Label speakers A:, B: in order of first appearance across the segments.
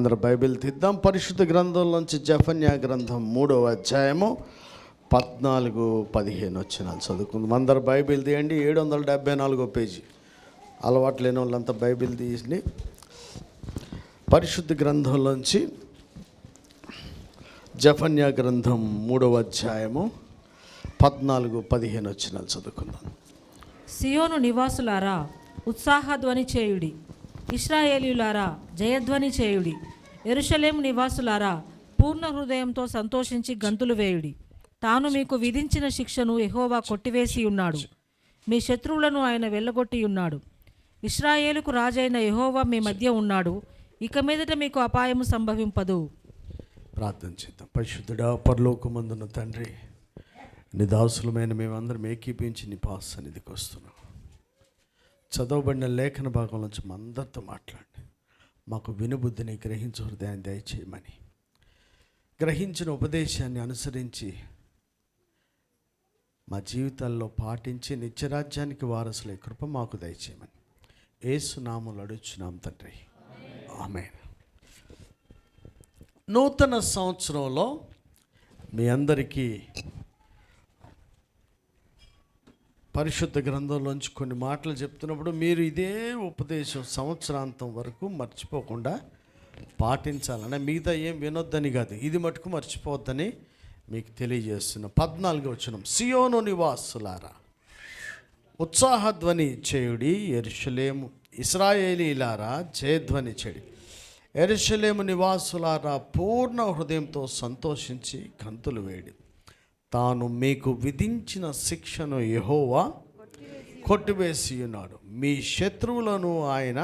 A: అందరూ బైబిల్ తీద్దాం. పరిశుద్ధ గ్రంథంలోంచి జెఫన్యా గ్రంథం 3వ అధ్యాయము 14-15 వచనాలు చదువుకుందాం. అందరు బైబిల్ తీయండి. 774 పేజీ. అలవాటు లేని వాళ్ళంతా బైబిల్ తీసి పరిశుద్ధ గ్రంథంలోంచి జెఫన్యా గ్రంథం 3వ అధ్యాయము 14-15 వచనాలు చదువుకుందాం.
B: సియోను నివాసులారా ఉత్సాహధ్వని చేయుడి, ఇశ్రాయేలీయులారా జయధ్వని చేయుడి, యెరూషలేము నివాసులారా పూర్ణ హృదయంతో సంతోషించి గంతులు వేయుడి. తాను మీకు విధించిన శిక్షను యెహోవా కొట్టివేసి ఉన్నాడు, మీ శత్రువులను ఆయన వెళ్ళగొట్టి ఉన్నాడు. ఇశ్రాయేలుకు రాజైన యెహోవా మీ మధ్య ఉన్నాడు, ఇక మీదట మీకు అపాయము సంభవింపదు.
A: ప్రార్థన చేద్దాం. పరిశుద్ధుడా, పరలోకమందున్న తండ్రి, నీ దాసులమైన మేమందరం ఏకీపించి నీ పాస్ సన్నిధికి వస్తున్నాం. చదవబడిన లేఖన భాగం నుంచి మా అందరితో మాట్లాడి మాకు వినుబుద్ధిని, గ్రహించు హృదయాన్ని దయచేయమని, గ్రహించిన ఉపదేశాన్ని అనుసరించి మా జీవితాల్లో పాటించి నిత్యరాజ్యానికి వారసులే కృప మాకు దయచేయమని యేసు నామములో అడుగుచున్నాం తండ్రి, ఆమేన్. నూతన సంవత్సరంలో మీ అందరికీ పరిశుద్ధ గ్రంథంలోంచి కొన్ని మాటలు చెప్తున్నప్పుడు మీరు ఇదే ఉపదేశం సంవత్సరాంతం వరకు మర్చిపోకుండా పాటించాలని, మిగతా ఏం వినొద్దని కాదు, ఇది మటుకు మర్చిపోవద్దని మీకు తెలియజేస్తున్నాం. 14వ వచనం, సియోను నివాసులారా ఉత్సాహధ్వని చేయుడి, యెరూషలేము ఇశ్రాయేలీయులారా జయధ్వని చేయుడి. యెరూషలేము నివాసులారా పూర్ణ హృదయంతో సంతోషించి గంతులు వేయుడి. తాను మీకు విధించిన శిక్షను యెహోవా కొట్టివేసి ఉన్నాడు, మీ శత్రువులను ఆయన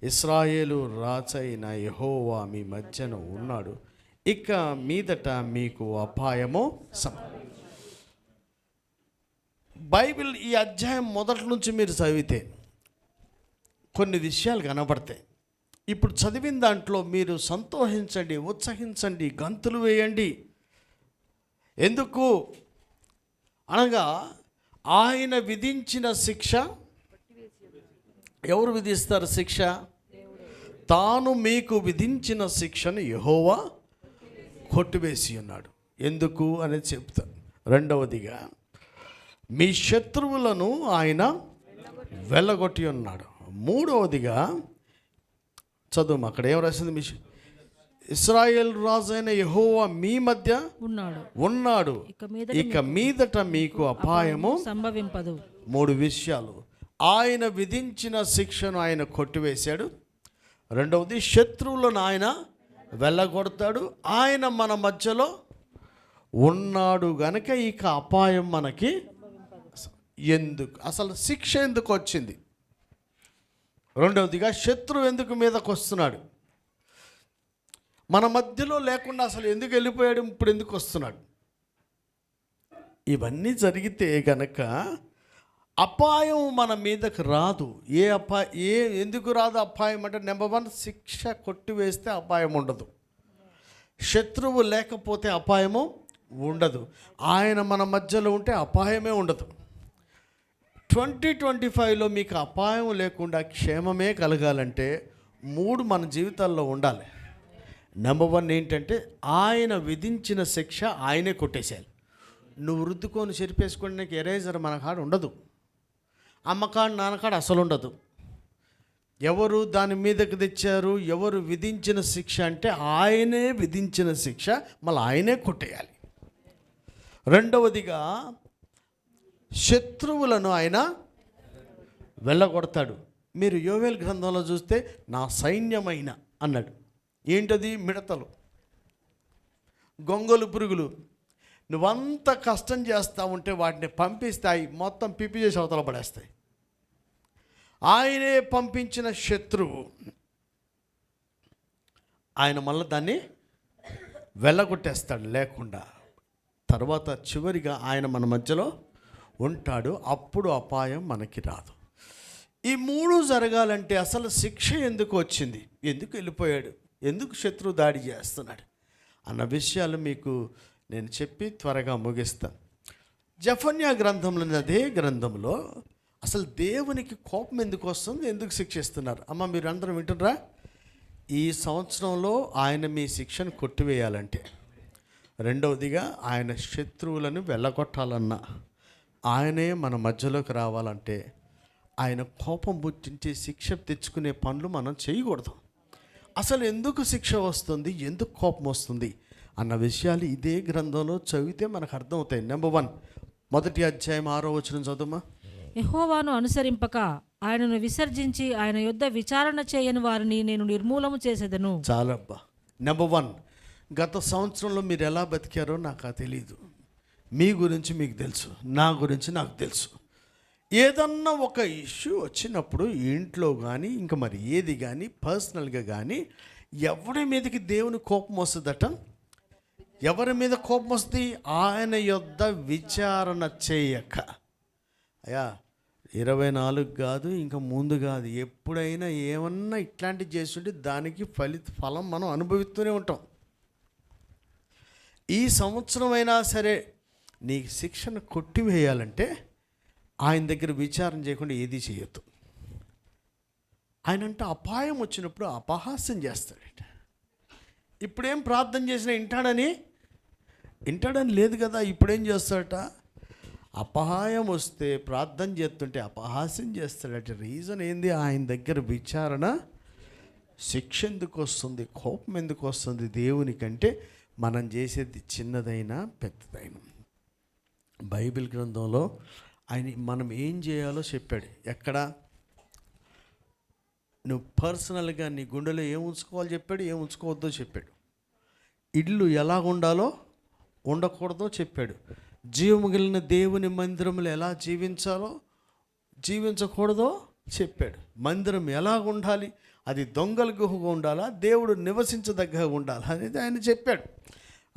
A: ఇశ్రాయేలు రాజైన యెహోవా మీ మధ్యన ఉన్నాడు, ఇక మీదట మీకు అపాయము బైబిల్ ఈ అధ్యాయం మొదటి నుంచి మీరు చదివితే కొన్ని విషయాలు కనబడతాయి. ఇప్పుడు చదివిన దాంట్లో మీరు సంతోషించండి, ఉత్సహించండి, గంతులు వేయండి. ఎందుకు అనగా ఆయన విధించిన శిక్ష, ఎవరు విధిస్తారు శిక్ష? తాను మీకు విధించిన శిక్షను యెహోవా కొట్టివేసి ఉన్నాడు. ఎందుకు అనేది చెప్తాను. రెండవదిగా మీ శత్రువులను ఆయన వెళ్ళగొట్టి ఉన్నాడు. మూడవదిగా చదువు, అక్కడ ఏం రాసింది? మీ ఇశ్రాయేల్ రాజైన యెహోవా మీ మధ్య ఉన్నాడు, ఇక మీదట మీకు అపాయము
B: సంభవింపదు.
A: 3 విషయాలు. ఆయన విధించిన శిక్షను ఆయన కొట్టివేశాడు. రెండవది, శత్రువులను ఆయన వెళ్ళగొడతాడు. ఆయన మన మధ్యలో ఉన్నాడు గనక ఇక అపాయం మనకి ఎందుకు, అసలు శిక్ష ఎందుకు వచ్చింది? రెండవదిగా, శత్రువు ఎందుకు మీదకు వస్తున్నాడు? మన మధ్యలో లేకుండా అసలు ఎందుకు వెళ్ళిపోయాడు, ఇప్పుడు ఎందుకు వస్తున్నాడు? ఇవన్నీ జరిగితే గనక అపాయం మన మీదకు రాదు. ఎందుకు రాదు అపాయం అంటే, నెంబర్ 1, శిక్ష కొట్టివేస్తే అపాయం ఉండదు. శత్రువు లేకపోతే అపాయము ఉండదు. ఆయన మన మధ్యలో ఉంటే అపాయమే ఉండదు. 2025లో మీకు అపాయం లేకుండా క్షేమమే కలగాలంటే 3 మన జీవితాల్లో ఉండాలి. నెంబర్ 1 ఏంటంటే, ఆయన విధించిన శిక్ష ఆయనే కొట్టేసేయాలి. నువ్వు రుద్దుకొని చెరిపేసుకొని నీకు ఎరేజర్ మన కాడ ఉండదు, అమ్మకాడు నాన్నకాడ అసలు ఉండదు. ఎవరు దాని మీదకి తెచ్చారు? ఎవరు విధించిన శిక్ష అంటే ఆయనే విధించిన శిక్ష, మళ్ళీ ఆయనే కొట్టేయాలి. రెండవదిగా, శత్రువులను ఆయన వెళ్ళగొడతాడు. మీరు యోవేలు గ్రంథంలో చూస్తే నా సైన్యమైన అన్నాడు. ఏంటది? మిడతలు, గొంగలు పురుగులు. నువ్వంత కష్టం చేస్తూ ఉంటే వాటిని పంపిస్తాయి, మొత్తం పిప్పి చేసి అవతల పడేస్తాయి. ఆయనే పంపించిన శత్రువు, ఆయన మళ్ళీ దాన్ని వెళ్ళగొట్టేస్తాడు లేకుండా. తర్వాత చివరిగా ఆయన మన మధ్యలో ఉంటాడు, అప్పుడు అపాయం మనకి రాదు. ఈ 3 జరగాలంటే అసలు శిక్ష ఎందుకు వచ్చింది, ఎందుకు వెళ్ళిపోయాడు, ఎందుకు శత్రువు దాడి చేస్తున్నాడు అన్న విషయాలు మీకు నేను చెప్పి త్వరగా ముగిస్తాను. జెఫన్యా గ్రంథంలో, అదే గ్రంథంలో అసలు దేవునికి కోపం ఎందుకు వస్తుంది, ఎందుకు శిక్షిస్తున్నారు? అమ్మ మీరు అందరం వింటున్నారా? ఈ సంవత్సరంలో ఆయన మీ శిక్షను కొట్టివేయాలంటే, రెండవదిగా ఆయన శత్రువులను వెళ్ళగొట్టాలన్నా, ఆయనే మన మధ్యలోకి రావాలంటే, ఆయన కోపం పుట్టించే శిక్ష తెచ్చుకునే పనులు మనం చేయకూడదు. అసలు ఎందుకు శిక్ష వస్తుంది, ఎందుకు కోపం వస్తుంది అన్న విషయాలు ఇదే గ్రంథంలో చదివితే మనకు అర్థమవుతాయి. నెంబర్ 1, 1 అధ్యాయం 6వ వచనం చదువుమా.
B: యెహోవాను అనుసరింపక ఆయనను విసర్జించి ఆయన యొద్ద విచారణ చేయని వారిని నేను నిర్మూలము చేసేదను.
A: చాలబ్బా. నెంబర్ 1, గత సంవత్సరంలో మీరు ఎలా బతికారో నాకు తెలియదు. మీ గురించి మీకు తెలుసు, నా గురించి నాకు తెలుసు. ఏదన్నా ఒక ఇష్యూ వచ్చినప్పుడు ఇంట్లో కానీ ఇంకా మరి ఏది కానీ పర్సనల్గా కానీ ఎవరి మీదకి దేవుని కోపం వస్తుందట. ఎవరి మీద కోపం వస్తుంది? ఆయన యొద్ద విచారణ చేయక. అయ్యా 24 కాదు, ఇంకా ముందు కాదు, ఎప్పుడైనా ఏమన్నా ఇట్లాంటివి చేస్తుంటే దానికి ఫలం మనం అనుభవిస్తూనే ఉంటాం. ఈ సంవత్సరం అయినా సరే నీ శిక్షను కొట్టివేయాలంటే ఆయన దగ్గర విచారణ చేయకుండా ఏది చేయొద్దు. ఆయన అంటే అపాయం వచ్చినప్పుడు అపహాస్యం చేస్తాడట. ఇప్పుడేం ప్రార్థన చేసినా వింటాడని లేదు కదా. ఇప్పుడేం చేస్తాడట? అపహాయం వస్తే ప్రార్థన చేస్తుంటే అపహాస్యం చేస్తాడట. రీజన్ ఏంది? ఆయన దగ్గర విచారణ, శిక్ష ఎందుకు వస్తుంది, కోపం ఎందుకు వస్తుంది దేవునికంటే మనం చేసేది చిన్నదైనా పెద్దదైనా. బైబిల్ గ్రంథంలో ఆయన మనం ఏం చేయాలో చెప్పాడు. ఎక్కడ నువ్వు పర్సనల్గా నీ గుండెలో ఏం ఉంచుకోవాలో చెప్పాడు, ఏం ఉంచుకోవద్దో చెప్పాడు. ఇల్లు ఎలా ఉండాలో ఉండకూడదో చెప్పాడు. జీవము కలిగిన దేవుని మందిరంలో ఎలా జీవించాలో జీవించకూడదో చెప్పాడు. మందిరం ఎలా ఉండాలి, అది దొంగల గుహగా ఉండాలా, దేవుడు నివసించదగ్గగా ఉండాలా అనేది ఆయన చెప్పాడు.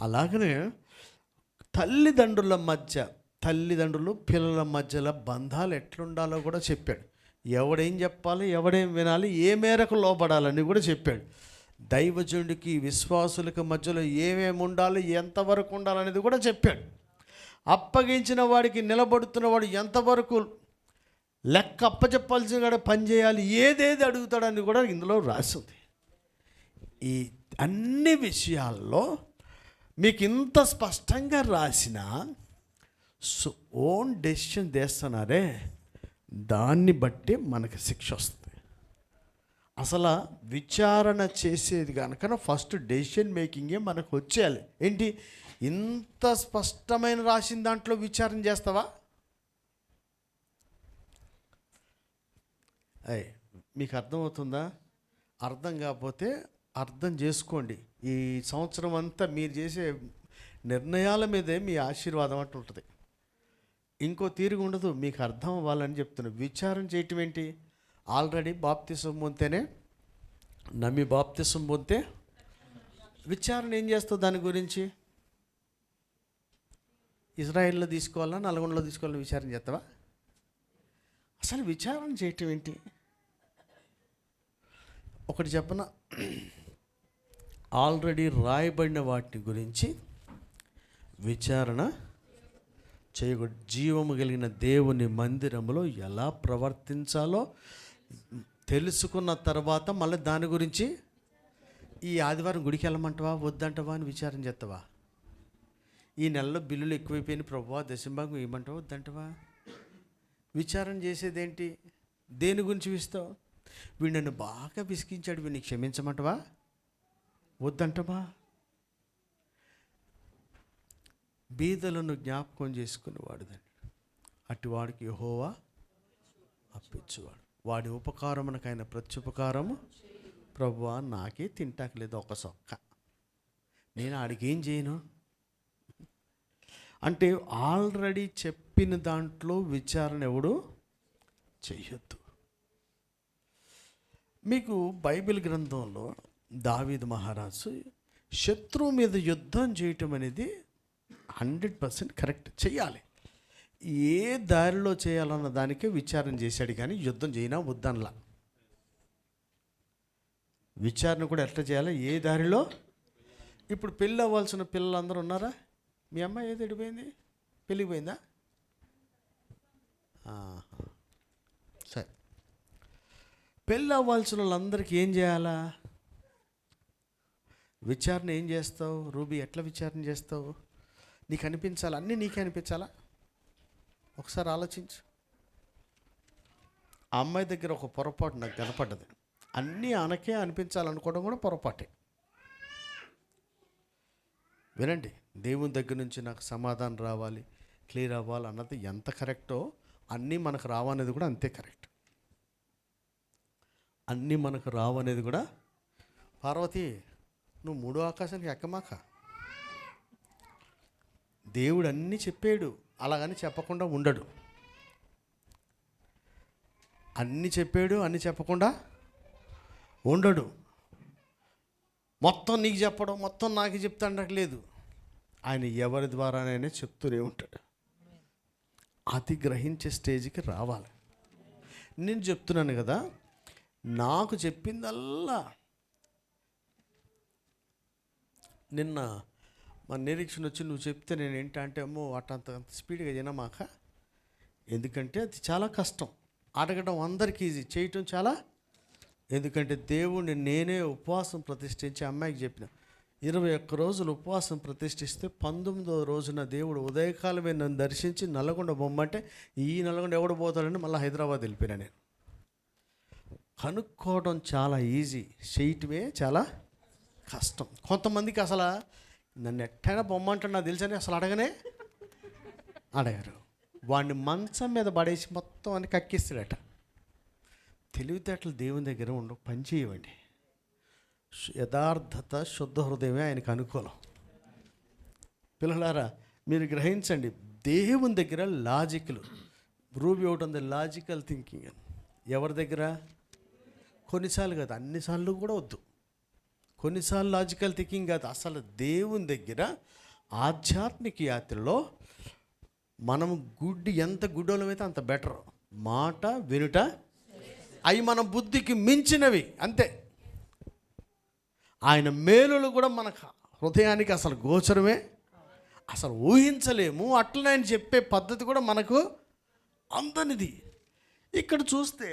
A: అలాగనే తల్లిదండ్రులు పిల్లల మధ్యలో బంధాలు ఎట్లుండాలో కూడా చెప్పాడు. ఎవడేం చెప్పాలి, ఎవడేం వినాలి, ఏ మేరకు లోబడాలని కూడా చెప్పాడు. దైవజనుడికి విశ్వాసులకు మధ్యలో ఏమేమి ఉండాలి, ఎంతవరకు ఉండాలనేది కూడా చెప్పాడు. అప్పగించిన వాడికి నిలబడుతున్నవాడు ఎంతవరకు లెక్క అప్పచెప్పాల్సిన కూడా పని చేయాలి, ఏదేది అడుగుతాడని కూడా ఇందులో రాసింది. ఈ అన్ని విషయాల్లో మీకు ఇంత స్పష్టంగా రాసిన ఓన్ డెసిషన్ చేస్తున్నారే, దాన్ని బట్టి మనకి శిక్ష వస్తుంది. అసలు విచారణ చేసేది కనుక ఫస్ట్ డెసిషన్ మేకింగే మనకు వచ్చేయాలి. ఏంటి, ఇంత స్పష్టమైన రాసిన దాంట్లో విచారణ చేస్తావా? మీకు అర్థమవుతుందా? అర్థం కాకపోతే అర్థం చేసుకోండి. ఈ సంవత్సరం అంతా మీరు చేసే నిర్ణయాల మీదే మీ ఆశీర్వాదం అంటూ ఉంటుంది. ఇంకో తీరుగా ఉండదు. మీకు అర్థం అవ్వాలని చెప్తున్నా. విచారణ చేయటం ఏంటి? ఆల్రెడీ బాప్తిసం పొందితేనే, నమ్మి బాప్తిసం పొందితే విచారణ ఏం చేస్తావు? దాని గురించి ఇజ్రాయెల్లో తీసుకోవాలా, నల్గొండలో తీసుకోవాలని విచారణ చేస్తావా? అసలు విచారణ చేయటం ఏంటి? ఒకటి చెప్పన, ఆల్రెడీ రాయబడిన వాటి గురించి విచారణ చేయకూడదు. జీవము కలిగిన దేవుని మందిరంలో ఎలా ప్రవర్తించాలో తెలుసుకున్న తర్వాత మళ్ళీ దాని గురించి ఈ ఆదివారం గుడికి వెళ్ళమంటావా వద్దంటావా అని విచారణ చేస్తావా? ఈ నెలలో బిల్లులు ఎక్కువైపోయిన ప్రభువా దశంభాగం ఇవ్వమంటావా వద్దంటావా? విచారణ చేసేదేంటి? దేని గురించి విస్తావు? వీడు నన్ను బాగా విసిగించాడు, వీడిని క్షమించమంటావా వద్దంటావా? బీదలను జ్ఞాపకం చేసుకునేవాడు దాన్ని, అటువాడికి యెహోవా అప్పించువాడు. వాడి ఉపకారమునకైన ప్రత్యుపకారము ప్రభువా నాకే తింటాకలేదు ఒక సొక్క, నేను ఆడికి ఏం చేయను అంటే ఆల్రెడీ చెప్పిన దాంట్లో విచారణ ఎవడు చెయ్యొద్దు. మీకు బైబిల్ గ్రంథంలో దావీదు మహారాజు శత్రువు మీద యుద్ధం చేయటం అనేది 100% కరెక్ట్, చేయాలి. ఏ దారిలో చేయాలన్న దానికే విచారణ చేశాడు, కానీ యుద్ధం చేయనా వద్దనలా. విచారణ కూడా ఎట్లా చేయాలి, ఏ దారిలో. ఇప్పుడు పెళ్ళి అవ్వాల్సిన పిల్లలందరూ ఉన్నారా? మీ అమ్మాయి ఏది ఎడిపోయింది, పెళ్ళికి పోయిందా? సరే, పెళ్ళి అవ్వాల్సిన వాళ్ళందరికీ ఏం చేయాలా? విచారణ ఏం చేస్తావు రూబీ? ఎట్లా విచారణ చేస్తావు? నీకు అనిపించాలి, అన్నీ నీకే అనిపించాలా? ఒకసారి ఆలోచించు. ఆ అమ్మాయి దగ్గర ఒక పొరపాటు నాకు కనపడ్డది. అన్నీ ఆనకే అనిపించాలనుకోవడం కూడా పొరపాటే. వినండి, దేవుని దగ్గర నుంచి నాకు సమాధానం రావాలి, క్లియర్ అవ్వాలి అన్నది ఎంత కరెక్టో, అన్నీ మనకు రావనేది కూడా అంతే కరెక్ట్. అన్నీ మనకు రావనేది కూడా. పార్వతి, నువ్వు మూడో ఆకాశానికి ఎక్కమాక. దేవుడు అన్నీ చెప్పాడు, అలాగని చెప్పకుండా ఉండడు. అన్నీ చెప్పాడు, అన్నీ చెప్పకుండా ఉండడు. మొత్తం నీకు చెప్పడం, మొత్తం నాకు చెప్తాడట లేదు. ఆయన ఎవరి ద్వారానైనా చెప్తూనే ఉంటాడు. అది గ్రహించే స్టేజ్కి రావాలి. నేను చెప్తున్నాను కదా, నాకు చెప్పిందల్లా నిన్న మా నిరీక్షణ వచ్చి నువ్వు చెప్తే నేను ఏంటంటే అమ్మో అంత స్పీడ్గా వినమాక, ఎందుకంటే అది చాలా కష్టం. అడగడం అందరికీ ఈజీ, చేయటం చాలా. ఎందుకంటే దేవుణ్ణి నేనే ఉపవాసం ప్రతిష్ఠించి అమ్మాయికి చెప్పిన 21 రోజులు ఉపవాసం ప్రతిష్ఠిస్తే 19వ రోజున దేవుడు ఉదయకాలమే నన్ను దర్శించి నల్గొండ బొమ్మంటే ఈ నల్గొండ ఎవడు పోతాడని మళ్ళీ హైదరాబాద్ వెళ్ళిపోయినా. నేను కనుక్కోవడం చాలా ఈజీ, చేయటమే చాలా కష్టం. కొంతమందికి అసలు నన్ను ఎట్టైనా బొమ్మంటాడు నాకు తెలుసని అసలు అడగరు. వాడిని మంచం మీద పడేసి మొత్తం అని కక్కిస్తాడట. తెలివితేటలు దేవుని దగ్గర ఉండవు, పని చేయవండి. యథార్థత, శుద్ధ హృదయమే ఆయనకు అనుకూలం. పిల్లలారా, మీరు గ్రహించండి, దేవుని దగ్గర లాజిక్లు. రూబీ ఒకటి ఉంది, లాజికల్ థింకింగ్ అని. ఎవరి దగ్గర? కొన్నిసార్లు కాదు, అన్నిసార్లు కూడా వద్దు. కొన్నిసార్లు లాజికల్ థింకింగ్ కాదు, అసలు దేవుని దగ్గర ఆధ్యాత్మిక యాత్రలో మనం ఎంత గుడ్డోళమైతే అంత బెటర్. మాట వినుట అవి మన బుద్ధికి మించినవి, అంతే. ఆయన మేలులు కూడా మన హృదయానికి అసలు గోచరమే, అసలు ఊహించలేము. అట్లనే ఆయన చెప్పే పద్ధతి కూడా మనకు అందనిది. ఇక్కడ చూస్తే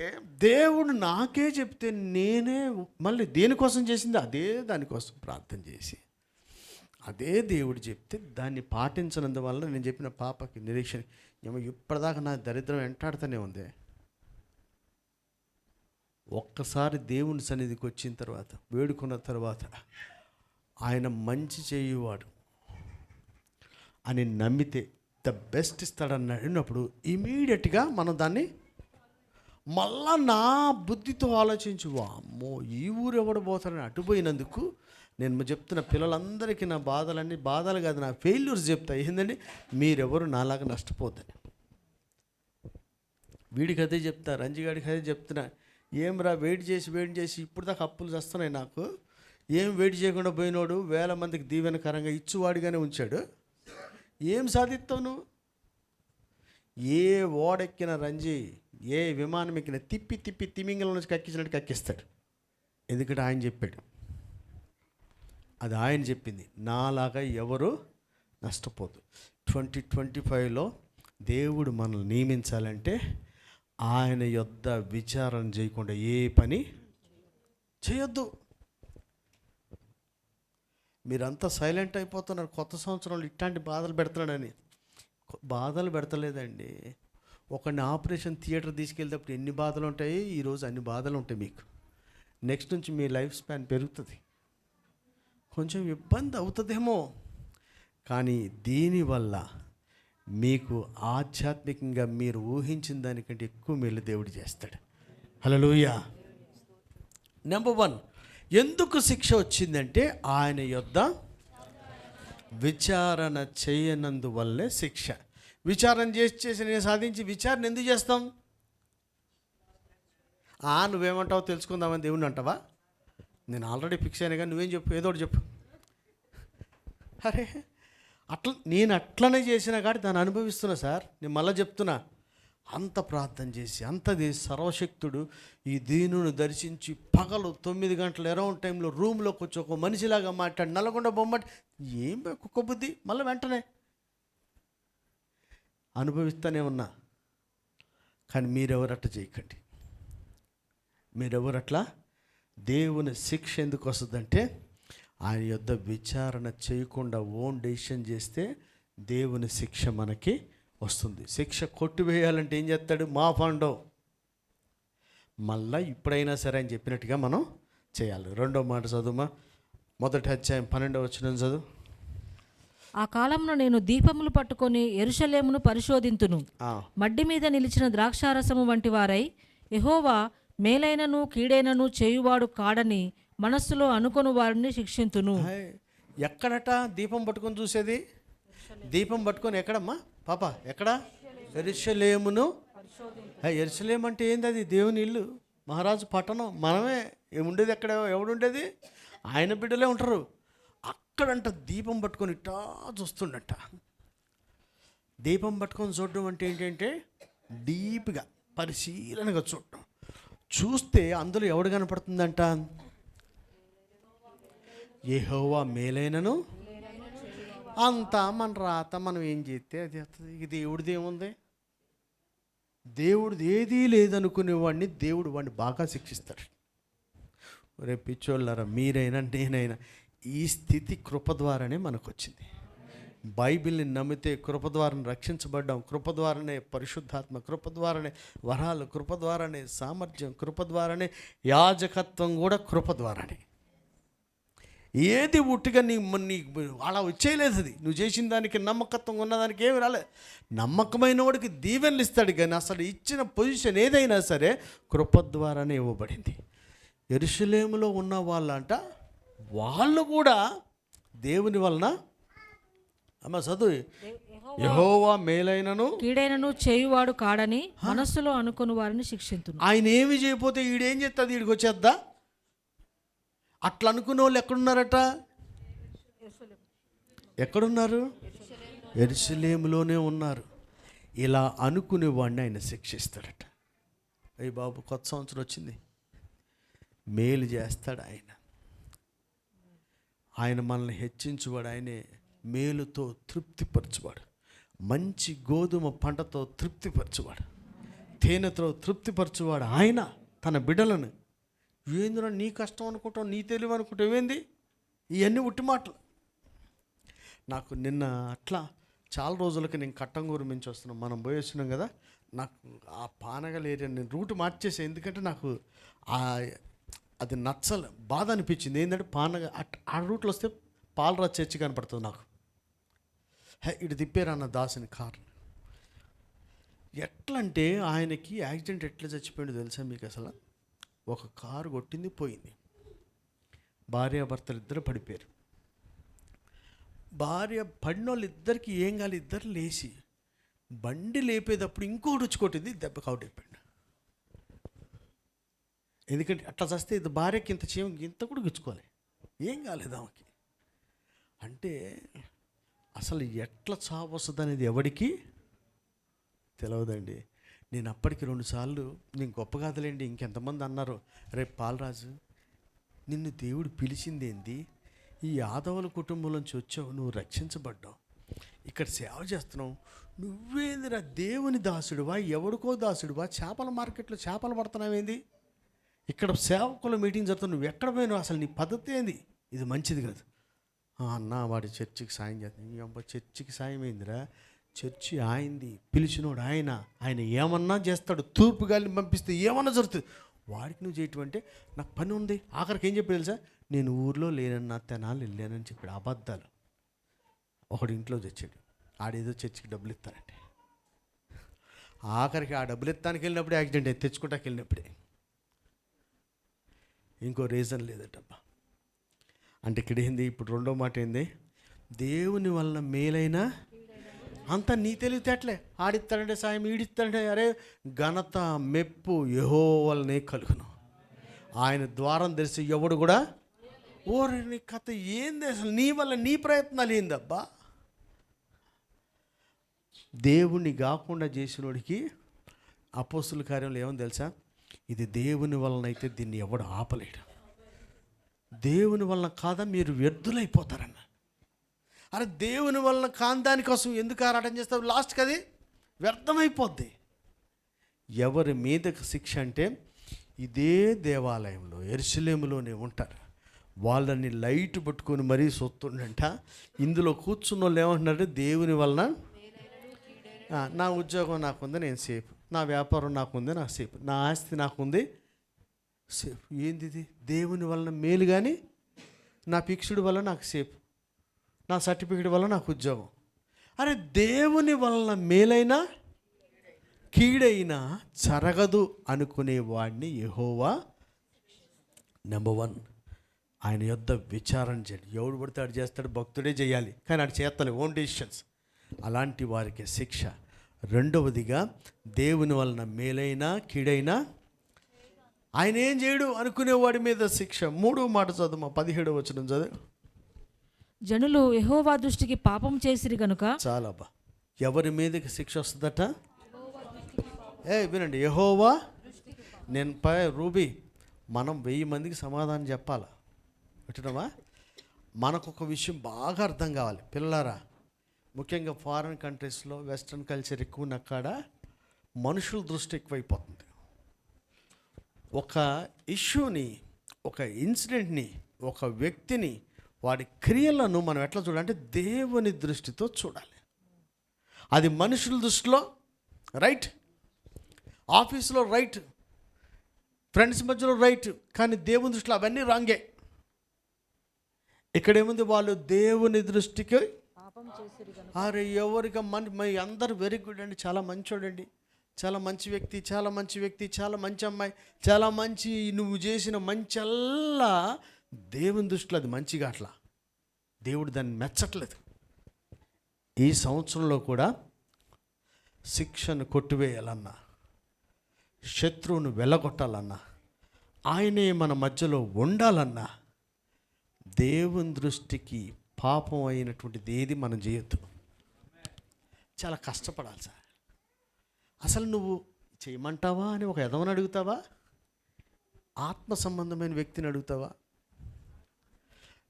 A: దేవుడు నాకే చెప్తే నేనే మళ్ళీ దేనికోసం చేసింది అదే దానికోసం ప్రార్థన చేసి, అదే దేవుడు చెప్తే దాన్ని పాటించనందువల్ల నేను చెప్పిన పాపకి నిరీక్షణ ఏమో ఇప్పటిదాకా నా దరిద్రం వెంటాడుతూనే ఉంది. ఒక్కసారి దేవుని సన్నిధికి వచ్చిన తర్వాత, వేడుకున్న తర్వాత, ఆయన మంచి చేయువాడు అని నమ్మితే ద బెస్ట్ ఇస్తాడని అడిగినప్పుడు ఇమీడియట్గా మనం దాన్ని మళ్ళా నా బుద్ధితో ఆలోచించు, అమ్మో ఈ ఊరు ఎవడు పోతారని అటుపోయినందుకు నేను చెప్తున్న పిల్లలందరికీ నా బాధలు కాదు, నా ఫెయిల్యూర్స్ చెప్తా. ఏంటండి, మీరెవరు నాలాగా నష్టపోద్దని. వీడికి అదే చెప్తా, రంజిగాడికి అదే చెప్తున్నా. ఏం వెయిట్ చేసి ఇప్పుడు దాకా అప్పులు చేస్తున్నాయి నాకు. ఏం వెయిట్ చేయకుండా పోయినోడు 1000 మందికి దీవెనకరంగా ఇచ్చువాడిగానే ఉంచాడు. ఏం సాధిస్తావు నువ్వు? ఏ ఓడెక్కిన రంజి, ఏ విమానం ఎక్కిన తిప్పి తిమింగల నుంచి కక్కించినట్టు కక్కిస్తాడు. ఎందుకంటే ఆయన చెప్పాడు, అది ఆయన చెప్పింది. నాలాగా ఎవరు నష్టపోదు. 2025లో దేవుడు మనల్ని నియమించాలంటే ఆయన యొద్ద విచారణ చేయకుండా ఏ పని చేయొద్దు. మీరంతా సైలెంట్ అయిపోతున్నారు. కొత్త సంవత్సరంలో ఇట్లాంటి బాధలు పెడుతున్నాడని. బాధలు పెడతలేదండి. ఒకరిని ఆపరేషన్ థియేటర్ తీసుకెళ్ళేటప్పుడు ఎన్ని బాధలు ఉంటాయి, ఈరోజు అన్ని బాధలు ఉంటాయి మీకు. నెక్స్ట్ నుంచి మీ లైఫ్ స్పాన్ పెరుగుతుంది. కొంచెం ఇబ్బంది అవుతుందేమో, కానీ దీనివల్ల మీకు ఆధ్యాత్మికంగా మీరు ఊహించిన దానికంటే ఎక్కువ మేలు దేవుడు చేస్తాడు. హల్లెలూయా. నెంబర్ 1, ఎందుకు శిక్ష వచ్చిందంటే ఆయన యొద్ద విచారణ చేయనందువల్లే శిక్ష. విచారణ చేసి నేను సాధించి విచారణ ఎందుకు చేస్తాం? నువ్వేమంటావు తెలుసుకుందామని దేవుణ్ణి అంటావా? నేను ఆల్రెడీ ఫిక్స్ అయినా కానీ నువ్వేం చెప్పు, ఏదో ఒకటి చెప్పు. అరే నేను అట్లనే చేసినా కానీ దాన్ని అనుభవిస్తున్నా సార్. నేను మళ్ళీ చెప్తున్నా, అంత ప్రార్థన చేసి అంతది సర్వశక్తుడు ఈ దీనుని దర్శించి పగలు 9 గంటల అరౌండ్ టైంలో రూమ్లోకి వచ్చి ఒక మనిషిలాగా మాట్లాడి నల్లగొండ బొమ్మటి ఏం కుక్క బుద్ధి, మళ్ళీ వెంటనే అనుభవిస్తూనే ఉన్నా. కానీ మీరెవరట్లా చేయకండి. మీరెవరట్లా. దేవుని శిక్ష ఎందుకు వస్తుందంటే ఆయన యొద్ద విచారణ చేయకుండా ఓన్ డెసిషన్ చేస్తే దేవుని శిక్ష మనకి వస్తుంది. శిక్ష కొట్టివేయాలంటే ఏం చేస్తాడు? మాఫండో మళ్ళా ఇప్పుడైనా సరే అని చెప్పినట్టుగా మనం చేయాలి. 2వ మాట చదువుమా, 1వ అధ్యాయం 12వ వచనం చదువు.
B: ఆ కాలంలో నేను దీపములు పట్టుకొని యెరూషలేమును పరిశోధింతును. మడ్డి మీద నిలిచిన ద్రాక్షారసము వంటి వారై యెహోవా మేలైనను కీడైనను చేయువాడు కాడని మనస్సులో అనుకొను వారిని శిక్షింతును.
A: ఎక్కడట దీపం పట్టుకొని చూసేది? దీపం పట్టుకొని ఎక్కడమ్మా పాప? ఎక్కడ? యెరూషలేమును. యెరూషలేం అంటే ఏంది? అది దేవుని ఇల్లు, మహారాజు పట్టణం. మనమే ఏముండేది ఎక్కడ? ఎవడుండేది? ఆయన బిడ్డలే ఉంటారు. అక్కడంట దీపం పట్టుకొని ఇట్టా చూస్తుండట. దీపం పట్టుకొని చూడడం అంటే ఏంటంటే డీప్గా పరిశీలనగా చూడటం. చూస్తే అందులో ఎవడు కనపడుతుందంట? యెహోవా మేలైనను. అంతా మన రాత మనం ఏం చేస్తే అది వస్తుంది. ఇక దేవుడిది ఏముంది? దేవుడిది ఏదీ లేదనుకునేవాడిని దేవుడు వాడిని బాగా శిక్షిస్తాడు. రేపు పిచ్చోళ్ళారా, మీరైనా నేనైనా ఈ స్థితి కృప ద్వారానే మనకు వచ్చింది. బైబిల్ని నమ్మితే కృప ద్వారానే రక్షించబడ్డాం. కృప ద్వారానే పరిశుద్ధాత్మ, కృప ద్వారానే వరాలు, కృప ద్వారానే సామర్థ్యం, కృప ద్వారానే యాజకత్వం కూడా కృప ద్వారానే. ఏది ఉట్టిగా నీ అలా వచ్చేయలేదు. అది నువ్వు చేసిన దానికి నమ్మకత్వం ఉన్నదానికి ఏమి రాలేదు. నమ్మకమైన వాడికి దీవెనలు ఇస్తాడు, కానీ అసలు ఇచ్చిన పొజిషన్ ఏదైనా సరే కృప ద్వారానే ఇవ్వబడింది. యెరూషలేములో ఉన్న వాళ్ళంట, వాళ్ళు కూడా దేవుని వలన అమ్మ చదువు, యెహోవా మేలైనను
B: కీడైనను చేయువాడు కాడని మనస్సులో అనుకుని వారిని శిక్షింతును.
A: ఆయన ఏమి చేయకపోతే ఈడేం చేస్తుంది? ఈడికి వచ్చేద్దా? అట్లా అనుకునే వాళ్ళు ఎక్కడున్నారట? ఎక్కడున్నారు? యెరూషలేములోనే ఉన్నారు. ఇలా అనుకునే వాడిని ఆయన శిక్షిస్తాడట. అయ్యి బాబు, కొత్త సంవత్సరం వచ్చింది, మేలు చేస్తాడు ఆయన. ఆయన మనల్ని హెచ్చించువాడు. ఆయనే మేలుతో తృప్తిపరచువాడు. మంచి గోధుమ పంటతో తృప్తిపరచువాడు. తేనెతో తృప్తిపరచువాడు ఆయన తన బిడ్డలను. ఏందిరా నీ కష్టం అనుకుంటావు, నీ తెలివి అనుకుంటావు, ఏంది ఇవన్నీ ఉట్టి మాటలు. నాకు నిన్న అట్లా చాలా రోజులకి నేను కట్టంగూరు మించి వస్తున్నాం, మనం పోయి వస్తున్నాం కదా. నాకు ఆ పానగల్ ఏరియా నేను రూట్ మార్చేసా. ఎందుకంటే నాకు అది నచ్చలే, బాధ అనిపించింది. ఏంటంటే ఆ రూట్లో వస్తే పాలరాజ్ చర్చి కనపడుతుంది నాకు. ఇటు తిప్పారన్న దాసుని కారు. ఎట్లా అంటే ఆయనకి యాక్సిడెంట్ ఎట్లా చచ్చిపోయిందో తెలుసా మీకు? అసలు ఒక కారు కొట్టింది, పోయింది. భార్యాభర్తలు ఇద్దరు పడిపోయారు. భార్య పడిన వాళ్ళు ఇద్దరికి ఏం కాదు, ఇద్దరు లేచి బండి లేపేటప్పుడు ఇంకోటి వచ్చి కొట్టింది, దెబ్బ అవుట్ అయిపోయింది. ఎందుకంటే అట్లా చస్తే ఇది భార్యకి ఇంత ఇంత కూడా గుచ్చుకోవాలి, ఏం కాలేదు ఆమెకి. అంటే అసలు ఎట్లా చావు వస్తుంది అనేది ఎవరికి తెలియదండి. నేను అప్పటికి 2 సార్లు, నేను గొప్ప కాదులేండి, ఇంకెంతమంది అన్నారు, రేపు పాలరాజు నిన్ను దేవుడు పిలిచిందేంది, ఈ యాదవుల కుటుంబంలోంచి వచ్చావు, నువ్వు రక్షించబడ్డావు, ఇక్కడ సేవ చేస్తున్నావు, నువ్వేందిరా దేవుని దాసుడువా, ఎవడికో దాసుడువా, చేపల మార్కెట్లో చేపలు పడుతున్నావేంది, ఇక్కడ సేవకుల మీటింగ్ జరుగుతుంది, నువ్వు ఎక్కడ పోయినావు, అసలు నీ పద్ధతి ఏంది, ఇది మంచిది కాదు అన్న. వాడి చర్చికి సాయం చేస్తుంది. అబ్బా చర్చికి సాయం అయిందిరా, చర్చి ఆయనది, పిలిచినోడు ఆయన, ఆయన ఏమన్నా చేస్తాడు. తూర్పు గాలిని పంపిస్తే ఏమన్నా జరుగుతుంది. వాడికి నువ్వు చేయటం అంటే నాకు పని ఉంది. ఆఖరికి ఏం చెప్పి తెలుసా, నేను ఊర్లో లేనన్నా తెనాలి వెళ్ళానని చెప్పాడు. అబద్ధాలు. ఒకడు ఇంట్లో తెచ్చాడు, ఆడేదో చర్చికి డబ్బులు ఇస్తానంటే, ఆఖరికి ఆ డబ్బులు ఇస్తానికి వెళ్ళినప్పుడే యాక్సిడెంట్ అయ్యి, తెచ్చుకుంటాకి వెళ్ళినప్పుడే. ఇంకో రీజన్ లేదటబ్బా. అంటే ఇక్కడ ఏంది, ఇప్పుడు 2వ మాట ఏంది, దేవుని వలన మేలైన అంతా నీ తెలివితేటలే. ఆడిస్తాడంటే సాయం, ఈడిస్తాడంటే, అరే ఘనత మెప్పు యెహోవానే కలుగును. ఆయన ద్వారం తెరిచి ఎవడు కూడా ఓరి నీ కథ ఏంది, అసలు నీ వల్ల నీ ప్రయత్నాలు ఏందబ్బా. దేవుణ్ణి కాకుండా చేసినోడికి అపోస్తుల కార్యంలో ఏమని తెలుసా, ఇది దేవుని వలన అయితే దీన్ని ఎవడు ఆపలేడు, దేవుని వలన కాదా మీరు వ్యర్థులైపోతారన్న. అరే దేవుని వలన కాని దానికోసం ఎందుకు ఆరాటం చేస్తావు, లాస్ట్కి అది వ్యర్థమైపోద్ది. ఎవరి మీదకి శిక్ష అంటే ఇదే దేవాలయంలో యెరూషలేములోనే ఉంటారు. వాళ్ళని లైట్ పట్టుకొని మరీ సొత్తుండంట. ఇందులో కూర్చున్న వాళ్ళు ఏమంటున్నారు, దేవుని వలన నా ఉద్యోగం నాకుంది, నేను సేఫ్, నా వ్యాపారం నాకుంది, నాకు సేఫ్, నా ఆస్తి నాకుంది, సేఫ్. ఏంది ఇది? దేవుని వలన మేలు, కానీ నా ఫిక్స్డ్ వల్ల నాకు సేఫ్, నా సర్టిఫికేట్ వల్ల నాకు ఉద్యోగం. అరే, దేవుని వలన మేలైనా కీడైనా జరగదు అనుకునేవాడిని యెహోవా నెంబర్ 1 ఆయన యొద్ద విచారణ చేయండి. ఎవడు పడితే ఆడు చేస్తాడు, భక్తుడే చేయాలి, కానీ ఆడు చేస్తలే, ఓన్ డెసిషన్స్. అలాంటి వారికి శిక్ష. రెండవదిగా, దేవుని వలన మేలైనా కీడైనా ఆయన ఏం చేయడు అనుకునేవాడి మీద శిక్ష. 3వ మాట చదువు, 17వ వచనం చదువు.
B: జనులు యెహోవా దృష్టికి పాపం చేసిరి గనుక.
A: చాలబ్బా, ఎవరి మీదకి శిక్ష వస్తుందట? వినండి, యెహోవా. నేను రూబీ, మనం 1000 మందికి సమాధానం చెప్పాలి. వింటున్నావా? మనకు ఒక విషయం బాగా అర్థం కావాలి పిల్లలారా. ముఖ్యంగా ఫారిన్ కంట్రీస్లో వెస్ట్రన్ కల్చర్ ఎక్కువ ఉన్నక్కడ మనుషుల దృష్టి ఎక్కువైపోతుంది. ఒక ఇష్యూని, ఒక ఇన్సిడెంట్ని, ఒక వ్యక్తిని, వాడి క్రియలను మనం ఎట్లా చూడాలంటే దేవుని దృష్టితో చూడాలి. అది మనుషుల దృష్టిలో రైట్, ఆఫీసులో రైట్, ఫ్రెండ్స్ మధ్యలో రైట్, కానీ దేవుని దృష్టిలో అవన్నీ రాంగే. ఇక్కడేముంది, వాళ్ళు దేవుని దృష్టికి అరే ఎవరికి అందరు వెరీ గుడ్ అండి, చాలా మంచోడండి, చాలా మంచి వ్యక్తి, చాలా మంచి వ్యక్తి, చాలా మంచి అమ్మాయి, చాలా మంచి, నువ్వు చేసిన మంచల్లా దేవుని దృష్టిలో అది మంచిగా అట్లా దేవుడు దాన్ని మెచ్చట్లేదు. ఈ సంవత్సరంలో కూడా శిక్షను కొట్టివేయాలన్నా, శత్రువును వెళ్ళగొట్టాలన్నా, ఆయనే మన మధ్యలో ఉండాలన్నా, దేవుని దృష్టికి పాపం అయినటువంటిది ఏది మనం చేయొద్దు. చాలా కష్టపడాలి సార్. అసలు నువ్వు చేయమంటావా అని ఒక ఎదవని అడుగుతావా? ఆత్మ సంబంధమైన వ్యక్తిని అడుగుతావా?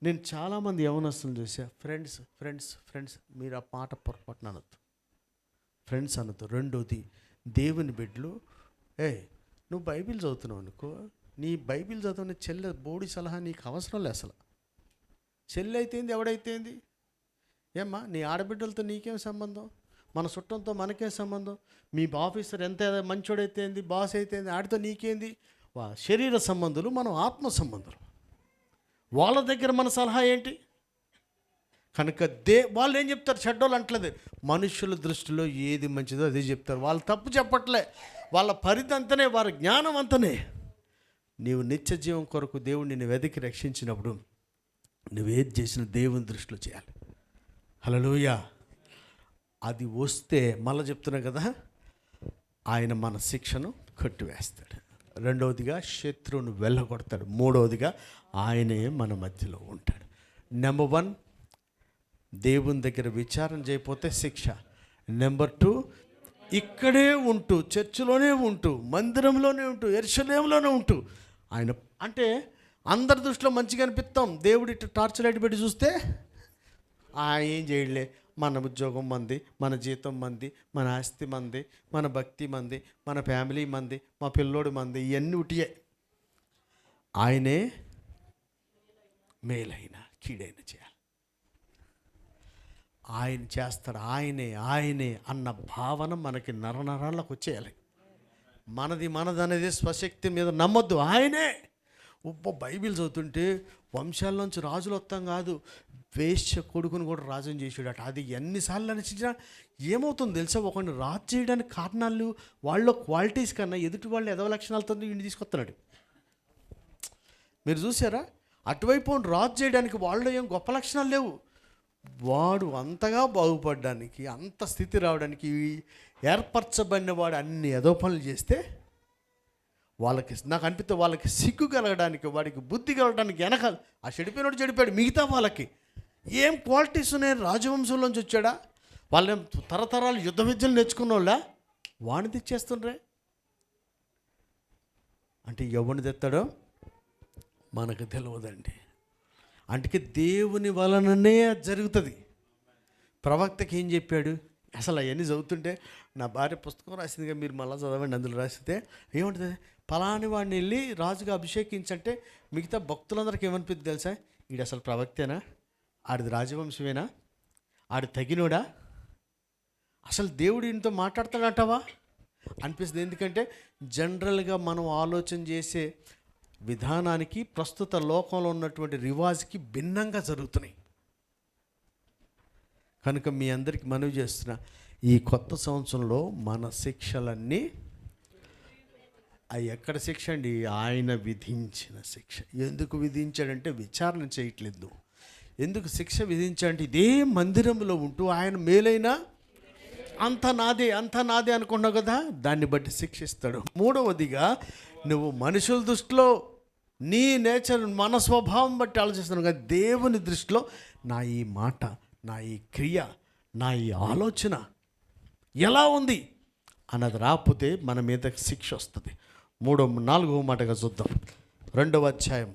A: నేను చాలామంది యవనస్తులు చూసా, ఫ్రెండ్స్ ఫ్రెండ్స్ ఫ్రెండ్స్. మీరు ఆ మాట పొరపాటున అనొద్దు, ఫ్రెండ్స్ అనొద్దు. రెండోది, దేవుని బిడ్డలు. నువ్వు బైబిల్ చదువుతున్నావు అనుకో, నీ బైబిల్ చదవని చెల్లె బోడి సలహా నీకు అవసరం లేదు. అసలు చెల్లి అయితేంది, ఎవడైతేంది, ఏమ్మా నీ ఆడబిడ్డలతో నీకేం సంబంధం, మన చుట్టంతో మనకేం సంబంధం, మీ ఆఫీసర్ ఎంత మంచోడైతేంది, బాస్ అయితేంది, ఆడితో నీకేంది. శరీర సంబంధులు, మనం ఆత్మ సంబంధులు. వాళ్ళ దగ్గర మన సలహా ఏంటి? కనుక వాళ్ళు ఏం చెప్తారు, చెడ్డోళ్ళు అంటలేదు. మనుషుల దృష్టిలో ఏది మంచిదో అదే చెప్తారు. వాళ్ళు తప్పు చెప్పట్లే, వాళ్ళ పరిధి అంతనే, వారి జ్ఞానం అంతనే. నీవు నిత్య జీవం కొరకు దేవుడు నిన్ను వెతికి రక్షించినప్పుడు నువ్వేది చేసిన దేవుని దృష్టిలో చేయాలి. హల్లెలూయా. అది వస్తే మళ్ళీ చెప్తున్నా కదా, ఆయన మన శిక్షను కొట్టివేస్తాడు. రెండవదిగా, శత్రువును వెళ్ళగొడతాడు. మూడవదిగా, ఆయనే మన మధ్యలో ఉంటాడు. నెంబర్ 1, దేవుని దగ్గర విచారణ చేయకపోతే శిక్ష. నెంబర్ 2, ఇక్కడే ఉంటూ, చర్చిలోనే ఉంటూ, మందిరంలోనే ఉంటూ, యెరూషలేములోనే ఉంటూ ఆయన అంటే అందరి దృష్టిలో మంచిగా అనిపిస్తాం. దేవుడు ఇట్లా టార్చ్ లైట్ పెట్టి చూస్తే ఏం చేయలే, మన ఉద్యోగం మంది, మన జీతం మంది, మన ఆస్తి మంది, మన భక్తి మంది, మన ఫ్యామిలీ మంది, మా పిల్లోడు మంది, ఇవన్నీ ఉటియే. ఆయనే మేలైన కీడైన చేయాలి. ఆయన చేస్తాడు, ఆయనే అన్న భావన మనకి నరనరాలకు వచ్చేయాలి. మనదనేది స్వశక్తి మీద నమ్మొద్దు. ఆయనే. బైబిల్ చదువుతుంటే వంశాల్లోంచి రాజులు వస్తాం కాదు, వేశ్య కొడుకుని కూడా రాజుని చేసాడట. అది ఎన్నిసార్లు అనిపించినా ఏమవుతుంది తెలుసా, ఒకరిని రాజు చేయడానికి కారణాలు వాళ్ళ క్వాలిటీస్ కన్నా ఎదుటి వాళ్ళు ఎదవ లక్షణాలతో ఇంటి తీసుకొస్తున్నాడు. మీరు చూసారా? అటువైపు రాజు చేయడానికి వాళ్ళు ఏం గొప్ప లక్షణాలు లేవు. వాడు అంతగా బాగుపడడానికి, అంత స్థితి రావడానికి ఏర్పరచబడిన వాడు అన్ని ఎదో పనులు చేస్తే వాళ్ళకి, నాకు అనిపిస్తే వాళ్ళకి సిగ్గు కలగడానికి, వాడికి బుద్ధి కలగడానికి వెనకాల ఆ చెడిపోయినోడు చెడిపోయాడు. మిగతా వాళ్ళకి ఏం క్వాలిటీస్ ఉన్నాయి? రాజవంశంలోంచి వచ్చాడా? వాళ్ళేం తరతరాలు యుద్ధ విద్యలు నేర్చుకున్న వాళ్ళ? వాడిని తెచ్చేస్తుండ్రే. అంటే ఎవరిని తెస్తాడో మనకు తెలియదండి. అందుకే దేవుని వలననే జరుగుతుంది. ప్రవక్తకి ఏం చెప్పాడు? అసలు అవన్నీ చదువుతుంటే, నా భార్య పుస్తకం రాసిందిగా మీరు మళ్ళీ చదవండి, అందులో రాసితే ఏముంటుంది, పలాని వాడిని వెళ్ళి రాజుగా అభిషేకించంటే మిగతా భక్తులందరికీ ఏమనిపిస్తుంది తెలుసా? ఈడు అసలు ప్రవక్తేనా? ఆడిది రాజవంశమేనా? ఆడు తగినోడా? అసలు దేవుడు ఈయనతో మాట్లాడతాడంటావా అనిపిస్తుంది. ఎందుకంటే జనరల్గా మనం ఆలోచన చేసే విధానానికి ప్రస్తుత లోకంలో ఉన్నటువంటి రివాజ్కి భిన్నంగా జరుగుతున్నాయి. కనుక మీ అందరికీ మనవి చేస్తున్నా, ఈ కొత్త సంవత్సరంలో మన శిక్షలన్నీ అవి ఎక్కడ శిక్ష అండి? ఆయన విధించిన శిక్ష. ఎందుకు విధించాడంటే విచారణ చేయట్లేదు. ఎందుకు శిక్ష విధించాడంటే ఇదే మందిరంలో ఉంటూ ఆయన మేలైనా అంత నాదే అనుకున్నావు కదా, దాన్ని బట్టి శిక్షిస్తాడు. మూడవదిగా నువ్వు మనుషుల దృష్టిలో నీ నేచర్, మన స్వభావం బట్టి ఆలోచిస్తున్నావు కదా, దేవుని దృష్టిలో నా ఈ మాట, నా ఈ క్రియ, నా ఈ ఆలోచన ఎలా ఉంది అన్నది రాకపోతే మన మీద శిక్ష వస్తుంది. 4వ మాటగా చూద్దాం. 2వ అధ్యాయం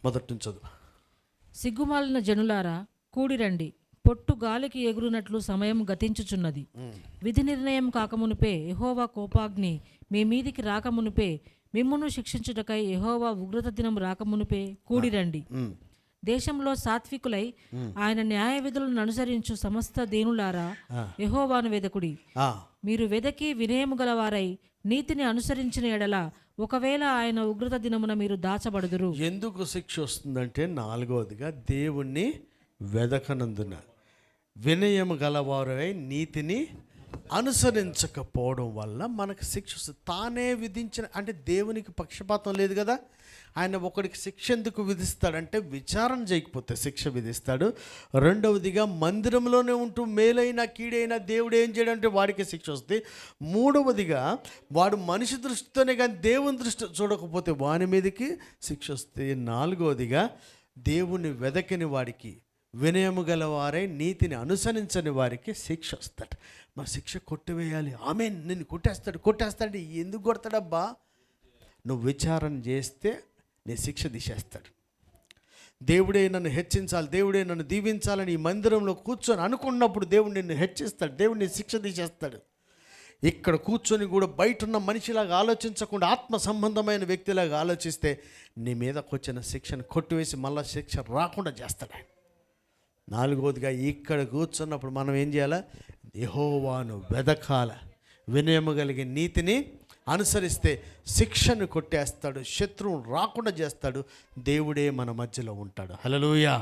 A: మొదటి నుంచి చదువు.
B: సిగ్గుమాలిన జనులారా కూడిరండి, పొట్టు గాలికి ఎగురునట్లు సమయం గతించుచున్నది. విధి నిర్ణయం కాకమునుపే యెహోవా కోపాగ్ని మీ మీదికి రాకమునుపే, మిమ్మును శిక్షించుటకై యెహోవా ఉగ్రత దినం రాకమునుపే కూడిరండి. దేశంలో సాత్వికులై ఆయన న్యాయ విధులను అనుసరించు సమస్త దీనులారా యెహోవాను వెదకుడి. మీరు వెదకి వినయము గలవారై నీతిని అనుసరించిన ఎడల ఒకవేళ ఆయన ఉగ్రత దినమున మీరు దాచబడుదురు. ఎందుకు శిక్ష వస్తుందంటే 4వదిగా దేవుణ్ణి వెదకనందున, వినయము గలవారై నీతిని అనుసరించకపోవడం వల్ల మనకు శిక్ష వస్తుంది. తానే విధించిన, అంటే దేవునికి పక్షపాతం లేదు కదా. ఆయన ఒకడికి శిక్ష ఎందుకు విధిస్తాడంటే విచారణ చేయకపోతే శిక్ష విధిస్తాడు. 2వదిగా మందిరంలోనే ఉంటూ మేలైన కీడైన దేవుడు ఏం చేయడంటే వాడికి శిక్ష వస్తుంది. 3వదిగా వాడు మనిషి దృష్టితోనే కానీ దేవుని దృష్టి చూడకపోతే వాని మీదకి శిక్ష వస్తుంది. 4వదిగా దేవుని వెదకని వాడికి, వినయము గలవారై నీతిని అనుసరించని వారికి శిక్ష వస్తాడు. మరి శిక్ష కొట్టివేయాలి, ఆమె నిన్ను కొట్టేస్తాడు. ఎందుకు కొడతాడబ్బా? నువ్వు విచారణ చేస్తే నీ శిక్ష తీసేస్తాడు. దేవుడే నన్ను హెచ్చించాలి, దేవుడే నన్ను దీవించాలని ఈ మందిరంలో కూర్చొని అనుకున్నప్పుడు దేవుడు నిన్ను హెచ్చిస్తాడు, దేవుడు నీ శిక్ష తీసేస్తాడు. ఇక్కడ కూర్చొని కూడా బయట ఉన్న మనిషిలాగా ఆలోచించకుండా ఆత్మ సంబంధమైన వ్యక్తిలాగా ఆలోచిస్తే నీ మీదకు వచ్చిన శిక్షను కొట్టివేసి మళ్ళీ శిక్ష రాకుండా చేస్తాడు ఆయన. 4వదిగా ఇక్కడ కూర్చున్నప్పుడు మనం ఏం చేయాలి? యెహోవాను వెదకాల, వినయము కలిగి నీతిని అనుసరిస్తే శిక్షను కొట్టేస్తాడు, శత్రువును రాకుండా చేస్తాడు, దేవుడే మన మధ్యలో ఉంటాడు. హల్లెలూయా.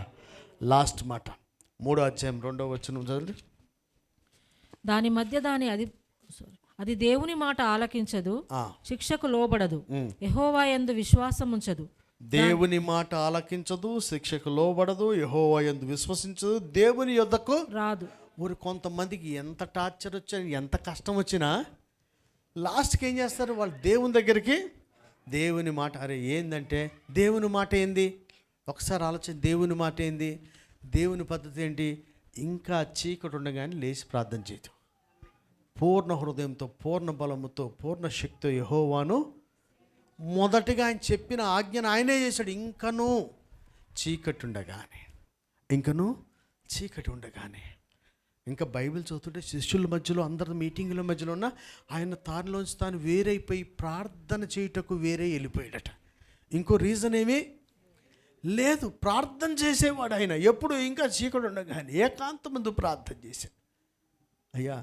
B: లాస్ట్ మాట 3వ అధ్యాయం 2వ వచనం చదవండి. దాని మధ్య అది దేవుని మాట ఆలకించదు, శిక్షకు లోబడదు, యెహోవా యందు విశ్వాసం ఉంచదు.
A: దేవుని మాట ఆలకించదు, శిక్షకు లోబడదు, యెహోవా యందు విశ్వసించదు, దేవుని యొద్దకు రాదు. ఊరు కొంతమందికి ఎంత టార్చర్ వచ్చినా, ఎంత కష్టం వచ్చినా లాస్ట్కి ఏం చేస్తారు? వాళ్ళు దేవుని దగ్గరికి, దేవుని మాట, అరే ఏందంటే దేవుని మాట ఏంది? ఒకసారి ఆలోచన, దేవుని మాట ఏంది? దేవుని పద్ధతి ఏంటి? ఇంకా చీకటి ఉండగానే లేచి ప్రార్థన చేయదు. పూర్ణ హృదయంతో, పూర్ణ బలముతో, పూర్ణ శక్తితో యెహోవాను మొదటిగా ఆయన చెప్పిన ఆజ్ఞను ఆయనే చేశాడు. ఇంకనూ చీకటి ఉండగానే ఇంకా బైబిల్ చదువుతుంటే శిష్యుల మధ్యలో, అందరి మీటింగుల మధ్యలో ఉన్న ఆయన తానులోంచి తాను వేరైపోయి ప్రార్థన చేయుటకు వేరే వెళ్ళిపోయాడట. ఇంకో రీజన్ ఏమీ లేదు, ప్రార్థన చేసేవాడు ఆయన. ఎప్పుడు ఇంకా చీకటి ఉండగానే ఏకాంతమందు ప్రార్థన చేశాడు. అయ్యా,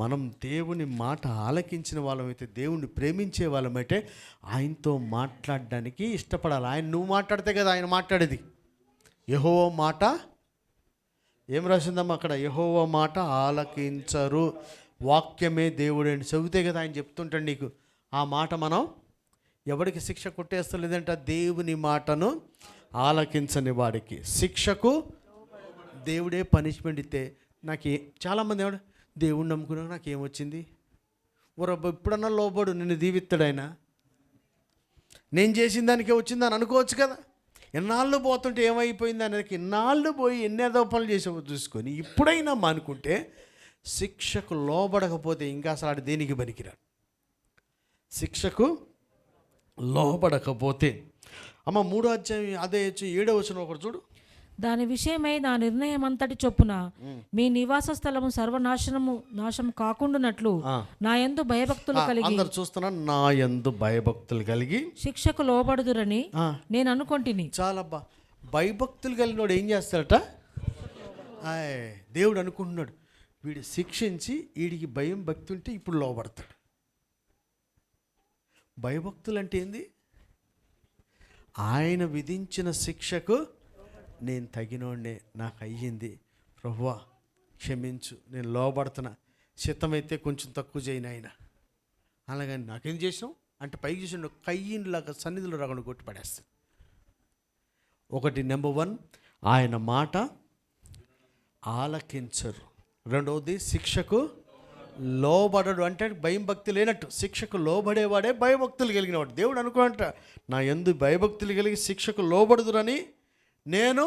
A: మనం దేవుని మాట ఆలకించిన వాళ్ళమైతే, దేవుణ్ణి ప్రేమించే వాళ్ళమైతే ఆయనతో మాట్లాడడానికి ఇష్టపడాలి. నువ్వు మాట్లాడితే కదా ఆయన మాట్లాడేది. యెహోవా మాట ఏం రాసిందమ్మా అక్కడ? యెహోవా మాట ఆలకించరు, వాక్యమే దేవుడు అని చదివితే కదా ఆయన చెప్తుంటాడు నీకు. ఆ మాట మనం ఎవరికి శిక్ష కొట్టేస్తలేదంట? దేవుని మాటను ఆలకించని వాడికి శిక్షకు దేవుడే పనిష్మెంట్ ఇస్తే. చాలామంది ఏమన్నా దేవుణ్ణి నమ్ముకున్నా నాకేమొచ్చింది? రబ్బ ఇప్పుడన్నా లోబడు, నిన్ను దీవిస్తాడు ఆయన. నేను చేసిన దానికే వచ్చిందని అనుకోవచ్చు కదా. ఎన్నాళ్ళు పోతుంటే ఏమైపోయింది అనేది, ఇన్నాళ్ళు పోయి ఎన్నేదో పనులు చేసేవో చూసుకొని ఇప్పుడైనా మానుకుంటే, శిక్షకు లోబడకపోతే ఇంకా అసలు ఆడు దేనికి పనికిరాడు. శిక్షకు లోబడకపోతే. అమ్మ 3వ అధ్యాయం అదే 7వ వచనం ఒకటి చూడు.
B: దాని విషయమై నా నిర్ణయం అంతటి చొప్పున మీ నివాస స్థలము నాశం కాకుండానట్లు నా యందు భయభక్తులు కలిగి
A: అందరు చూస్తున్నా, నా యందు భయభక్తులు కలిగి
B: శిక్షకు లోబడుదురని నేను అనుకొంటిని.
A: చాలా భయభక్తులు కలిగినోడు ఏం చేస్తాడట? దేవుడు అనుకుంటున్నాడు, వీడు శిక్షించి వీడికి భయం భక్తి ఉంటే ఇప్పుడు లోబడతాడు. భయభక్తులు అంటే ఏంది? ఆయన విధించిన శిక్షకు నేను తగినోడినే, నాకు అయ్యింది, ప్రభువా క్షమించు, నేను లోబడుతున్నా, చిత్తమైతే కొంచెం తక్కువ చేయను ఆయన. అలాగని నాకేం చేసినావు అంటే పైకి చేసిన కయ్యిలాగా సన్నిధిలో రాకుండా కొట్టి పడేస్తాను. ఒకటి, నెంబర్ 1, ఆయన మాట ఆలకించరు. రెండవది, శిక్షకు లోబడడు. అంటే భయం భక్తి లేనట్టు. శిక్షకు లోబడేవాడే భయభక్తులు కలిగినవాడు. దేవుడు అనుకోంట, నా యందు భయభక్తులు కలిగి శిక్షకు లోబడుదురని నేను.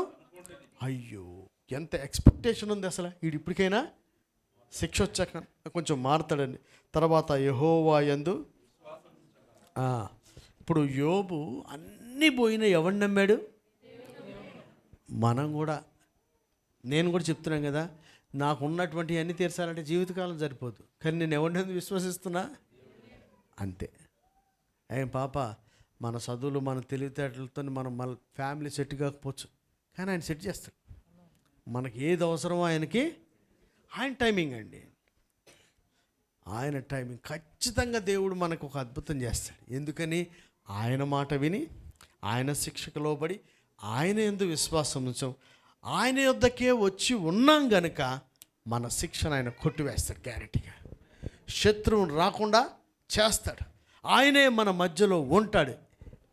A: అయ్యో, ఎంత ఎక్స్పెక్టేషన్ ఉంది అసలు. వీడు ఇప్పటికైనా శిక్ష వచ్చాక కొంచెం మారుతాడని. తర్వాత యెహోవా యందు. ఇప్పుడు యోబు అన్నీ పోయినా ఎవరిని నమ్మాడు? మనం కూడా, నేను కూడా చెప్తున్నాను కదా, నాకు ఉన్నటువంటి అన్నీ తీర్చాలంటే జీవితకాలం సరిపోదు. కానీ నేను ఎవరిని విశ్వసిస్తున్నా అంతే. ఏం పాప, మన చదువులు మన తెలివితేటలతో మన ఫ్యామిలీ సెట్ కాకపోవచ్చు, కానీ ఆయన సెట్ చేస్తాడు. మనకి ఏది అవసరమో ఆయనకి, ఆయన టైమింగ్ అండి, ఆయన టైమింగ్. ఖచ్చితంగా దేవుడు మనకు ఒక అద్భుతం చేస్తాడు. ఎందుకని? ఆయన మాట విని, ఆయన శిక్షకు లోబడి, ఆయన యందు విశ్వాసం ఉంచాం, ఆయన యొద్దకే వచ్చి ఉన్నాం గనుక మన శిక్షను ఆయన కొట్టివేస్తాడు గ్యారెంటీగా. శత్రువును రాకుండా చేస్తాడు. ఆయనే మన మధ్యలో ఉంటాడు.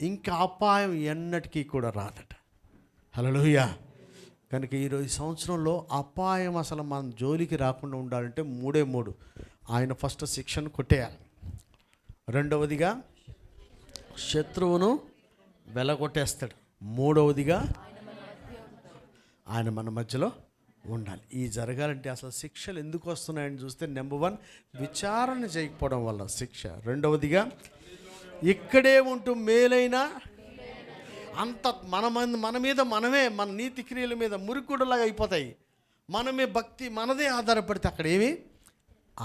A: ఇంకా అపాయం ఎన్నటికీ కూడా రాదట. హల్లెలూయా. కనుక ఈరోజు సంవత్సరంలో అపాయం అసలు మన జోలికి రాకుండా ఉండాలంటే 3 ఆయన ఫస్ట్ శిక్షను కొట్టేయాలి. రెండవదిగా శత్రువును వెలగొట్టేస్తాడు. మూడవదిగా ఆయన మన మధ్యలో ఉండాలి. ఈ జరగాలంటే అసలు శిక్షలు ఎందుకు వస్తున్నాయని చూస్తే, నెంబర్ 1, విచారణ చేయకపోవడం వల్ల శిక్ష. రెండవదిగా ఇక్కడే ఉంటూ మేలైన అంత మన మీద మనమే, మన నీతి క్రియల మీద మురికుడులాగా అయిపోతాయి. మనమే భక్తి మనదే ఆధారపడితే అక్కడ ఏమి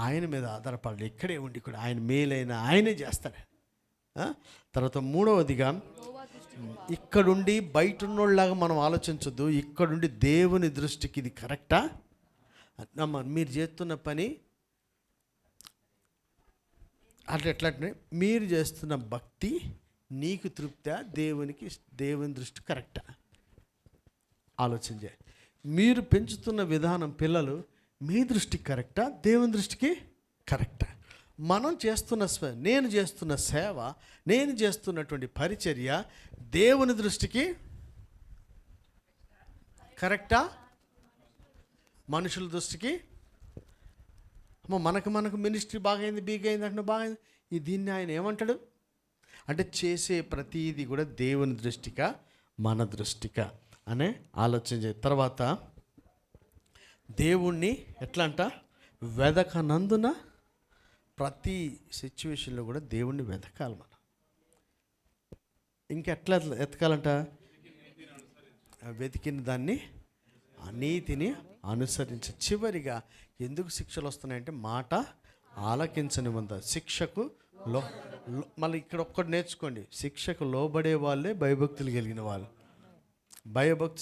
A: ఆయన మీద ఆధారపడాలి. ఇక్కడే ఉండి కూడా ఆయన మేలైన ఆయనే చేస్తాడు. తర్వాత మూడవదిగా, ఇక్కడుండి బయట ఉన్నోళ్ళలాగా మనం ఆలోచించొద్దు. ఇక్కడుండి దేవుని దృష్టికి ఇది కరెక్టా? మీరు చేస్తున్న పని అట్లా మీరు చేస్తున్న భక్తి నీకు తృప్తా, దేవుని దృష్టి కరెక్టా? ఆలోచించే. మీరు పెంచుతున్న విధానం పిల్లలు మీ దృష్టికి కరెక్టా, దేవుని దృష్టికి కరెక్టా? మనం చేస్తున్న నేను చేస్తున్న సేవ, నేను చేస్తున్నటువంటి పరిచర్య దేవుని దృష్టికి కరెక్టా, మనుషుల దృష్టికి? మనకు మినిస్ట్రీ బాగైంది, బీగైంది అంటే బాగైంది, దీన్ని ఆయన ఏమంటాడు అంటే, చేసే ప్రతీది కూడా దేవుని దృష్టికా మన దృష్టికా అనే ఆలోచన. తర్వాత దేవుణ్ణి ఎట్లా అంట, వెదకనందున ప్రతి సిచ్యువేషన్లో కూడా దేవుణ్ణి వెతకాలి మనం. ఇంకెట్లా ఎతకాలంట? వెతికిన దాన్ని, ఆ నీతిని అనుసరించి. చివరిగా ఎందుకు శిక్షలు వస్తున్నాయంటే, మాట ఆలకించని ముందు శిక్షకు మళ్ళీ ఇక్కడ ఒక్కటి నేర్చుకోండి, శిక్షకు లోబడే వాళ్ళే భయభక్తులు కలిగిన వాళ్ళు.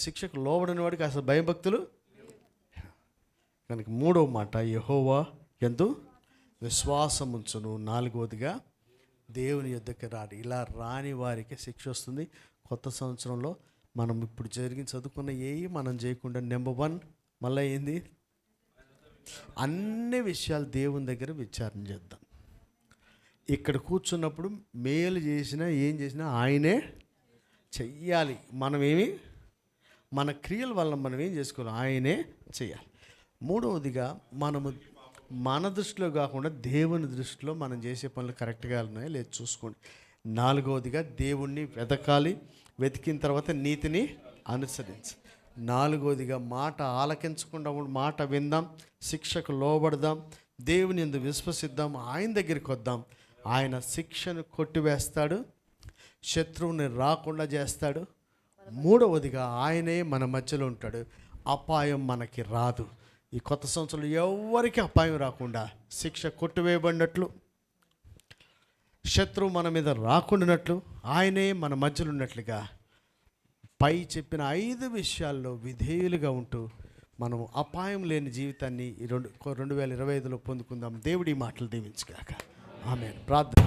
A: శిక్షకు లోబడిన వాడికి అసలు భయభక్తులు కనుక. మూడవ మాట, యెహోవా యందు విశ్వాసం ఉంచును. నాలుగవదిగా, దేవుని యొద్దకు రాని. ఇలా రాని వారికి శిక్ష వస్తుంది. కొత్త సంవత్సరంలో మనం ఇప్పుడు చదువుకున్న మనం చేయకుండా, నెంబర్ 1 మళ్ళీ ఏంది, అన్ని విషయాలు దేవుని దగ్గర విచారణ చేద్దాం. ఇక్కడ కూర్చున్నప్పుడు మేలు చేసినా ఏం చేసినా ఆయనే చెయ్యాలి. మన క్రియల వల్ల మనం ఏం చేసుకోవాలి, ఆయనే చెయ్యాలి. మూడవదిగా, మనము మన దృష్టిలో కాకుండా దేవుని దృష్టిలో మనం చేసే పనులు కరెక్ట్గా ఉన్నాయో లేదు చూసుకోండి. నాలుగవదిగా, దేవుణ్ణి వెతకాలి. వెతికిన తర్వాత నీతిని అనుసరించి. నాలుగవదిగా, మాట ఆలకించకుండా మాట విందాం, శిక్షకు లోబడదాం, దేవుని యందు విశ్వసిద్దాం, ఆయన దగ్గరికి వద్దాం. ఆయన శిక్షను కొట్టివేస్తాడు, శత్రువుని రాకుండా చేస్తాడు, మూడవదిగా ఆయనే మన మధ్యలో ఉంటాడు. అపాయం మనకి రాదు. ఈ కొత్త సంవత్సరంలో ఎవరికి అపాయం రాకుండా, శిక్ష కొట్టివేయబడినట్లు, శత్రువు మన మీద రాకుండానట్లు, ఆయనే మన మధ్యలో ఉన్నట్లుగా పై చెప్పిన 5 విషయాల్లో విధేయులుగా ఉంటూ మనం అపాయం లేని జీవితాన్ని ఈ 2025లో పొందుకుందాం. దేవుడి మాటలు దీవించుగాక. ఆమేన్. ప్రార్థన.